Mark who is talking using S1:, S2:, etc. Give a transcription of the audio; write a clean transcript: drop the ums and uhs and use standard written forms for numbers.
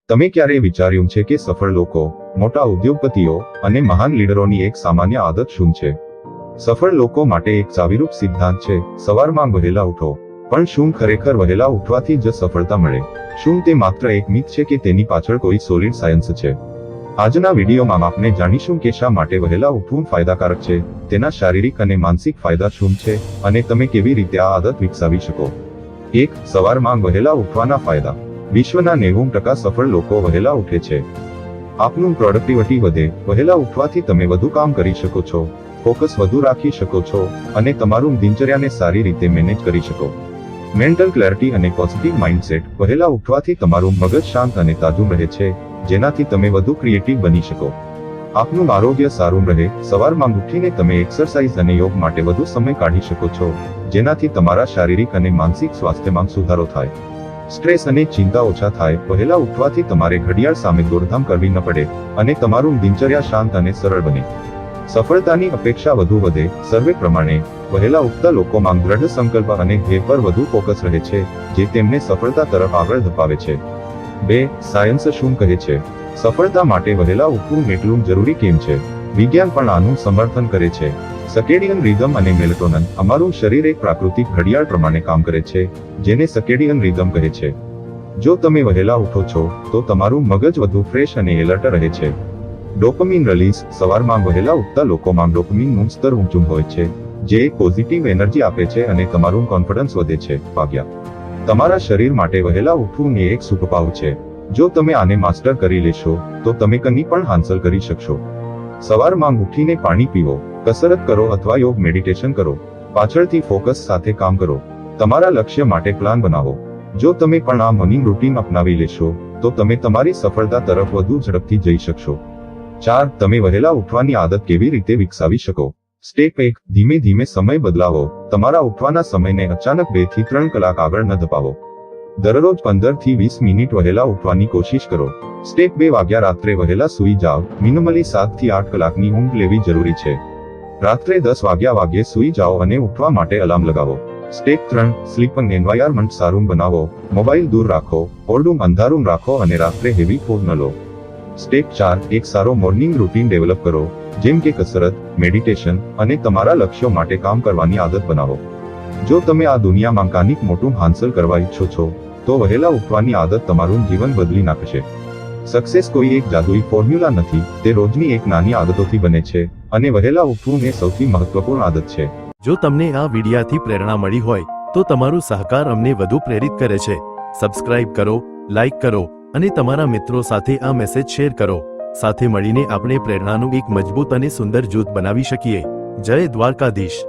S1: તમે ક્યારેય વિચાર્યું છે કે સફળ લોકો, મોટા ઉદ્યોગપતિઓ અને મહાન લીડરોની એક સામાન્ય આદત શું છે? સફળ લોકો માટે એક ચાવીરૂપ સિદ્ધાંત છે, સવારમાં વહેલા ઉઠો. પણ શું ખરેખર વહેલા ઉઠવાથી જ સફળતા મળે? શું તે માત્ર એક મિથ છે કે તેની પાછળ કોઈ સોલિડ સાયન્સ છે? આજના વિડીયોમાં આપણે જાણીશું કે શા માટે વહેલા ઉઠવું ફાયદાકારક છે, તેના શારીરિક અને માનસિક ફાયદા શું છે, અને તમે કેવી રીતે આ આદત વિકસાવી શકો. 1. સવારમાં વહેલા ઉઠવાના ફાયદા. વિશ્વના 90% સફળ લોકો વહેલા ઉઠે છે. આપનું પ્રોડક્ટિવિટી વધે. વહેલા ઉઠવાથી તમે વધુ કામ કરી શકો છો, ફોકસ વધુ રાખી શકો છો, અને તમારું દિનચર્યાને સારી રીતે મેનેજ કરી શકો. મેન્ટલ ક્લેરિટી અને પોઝિટિવ માઇન્ડસેટ. વહેલા ઉઠવાથી તમારું મગજ શાંત અને તાજું રહે છે, જેનાથી તમે વધુ ક્રિએટિવ બની શકો. આપનું આરોગ્ય સારું રહે. સવારમાં ઉઠીને તમે એક્સરસાઇઝ અને યોગ માટે વધુ સમય કાઢી શકો છો, જેનાથી તમારા શારીરિક અને માનસિક સ્વાસ્થ્યમાં સુધારો થાય. સ્ટ્રેસ અને ચિંતા ઓછા થાય. વહેલા ઉઠવાથી તમારે ઘડિયાળ સામે દોડધામ કરવી ન પડે, અને તમારું દિનચર્યા શાંત અને સરળ બને. સફળતાની અપેક્ષા વધુ વધે. સર્વે પ્રમાણે વહેલા ઉઠતા લોકોમાં દ્રઢ સંકલ્પ અને ધ્યેય પર વધુ ફોકસ રહે છે, જે તેમને સફળતા તરફ આગળ ધપાવે છે. 2. સાયન્સ શું કહે છે? સફળતા માટે વહેલા ઉઠવું એટલું જરૂરી કેમ છે? વિજ્ઞાન પણ આનું સમર્થન કરે છે. સર્કેડિયન રિધમ અને મેલેટોનિન. અમારું શરીર એક પ્રાકૃતિક ઘડિયાળ પ્રમાણે કામ કરે છે, જેને સર્કેડિયન રિધમ કહે છે. જો તમે વહેલા ઉઠો છો, તો તમારું મગજ વધુ ફ્રેશ અને એલર્ટ રહે છે. Dopamine release. સવારમાં વહેલા ઉઠતા લોકોમાં ડોપામિનનું સ્તર ઊંચું હોય છે, જે એક પોઝિટિવ એનર્જી આપે છે અને તમારું કોન્ફિડન્સ વધે છે. ભાગ્યા. તમારા શરીર માટે વહેલા ઉઠવું એ એક સુપરપાવર છે. જો તમે આને માસ્ટર કરી લેશો, તો તમે કંઈ પણ હાંસલ કરી શકશો. સવારમાં ઉઠીને પાણી પીવો, કસરત કરો અથવા યોગ મેડિટેશન કરો. પાછળથી ફોકસ સાથે કામ કરો. તમારા લક્ષ્ય માટે પ્લાન બનાવો. જો તમે પણ આ મોર્નિંગ રૂટીન અપનાવી લેશો, તો તમે તમારી સફળતા તરફ વધુ ઝડપથી જઈ શકશો. 4. તમે વહેલા ઉઠવાની આદત કેવી રીતે વિકસાવી શકો? સ્ટેપ 1. ધીમે ધીમે સમય બદલાવો. તમારા ઉઠવાના સમયને અચાનક 2 થી 3 કલાક આગળ ન ધપાવો. દરરોજ 15 થી 20 મિનિટ વહેલા ઉઠવાની કોશિશ કરો. સ્ટેપ 2. વાગ્યા રાત્રે વહેલા સૂઈ જાઓ. મિનિમલી 7 થી 8 કલાકની ઊંઘ લેવી જરૂરી છે. રાત્રે 10 વાગ્યે સૂઈ જાઓ અને ઉઠવા માટે અલાર્મ લગાવો. સ્ટેપ 3. સ્લીપિંગ એન્વાયરમેન્ટ સારું બનાવો. મોબાઈલ દૂર રાખો, ઓરડું અંધારું રાખો અને રાત્રે હેવી ફૂડ ન લો. સ્ટેપ 4. એક સારો મોર્નિંગ રૂટીન ડેવલપ કરો, જેમ કે કસરત, મેડિટેશન અને તમારા લક્ષ્યો માટે કામ કરવાની આદત બનાવો. જો તમે આ દુનિયામાં કાંઈક મોટું હાંસલ કરવા ઈચ્છો છો, તો વહેલા ઉઠવાની આદત તમારું જીવન બદલી નાખશે. સક્સેસ કોઈ એક જાદુઈ ફોર્મ્યુલા નથી, તે રોજની એક નાની આદતોથી બને છે, અને વહેલા ઉઠવું એ સૌથી મહત્વપૂર્ણ આદત છે.
S2: જો તમને આ વિડિયાથી પ્રેરણા મળી હોય, તો તમારું સહકાર અમને વધુ પ્રેરિત કરે છે. સબસ્ક્રાઇબ કરો, લાઇક કરો, અને તમારા મિત્રો સાથે આ મેસેજ શેર કરો. સાથે મળીને આપણે પ્રેરણાનું એક મજબૂત અને સુંદર જૂથ બનાવી શકીએ. જય દ્વારકાધીશ.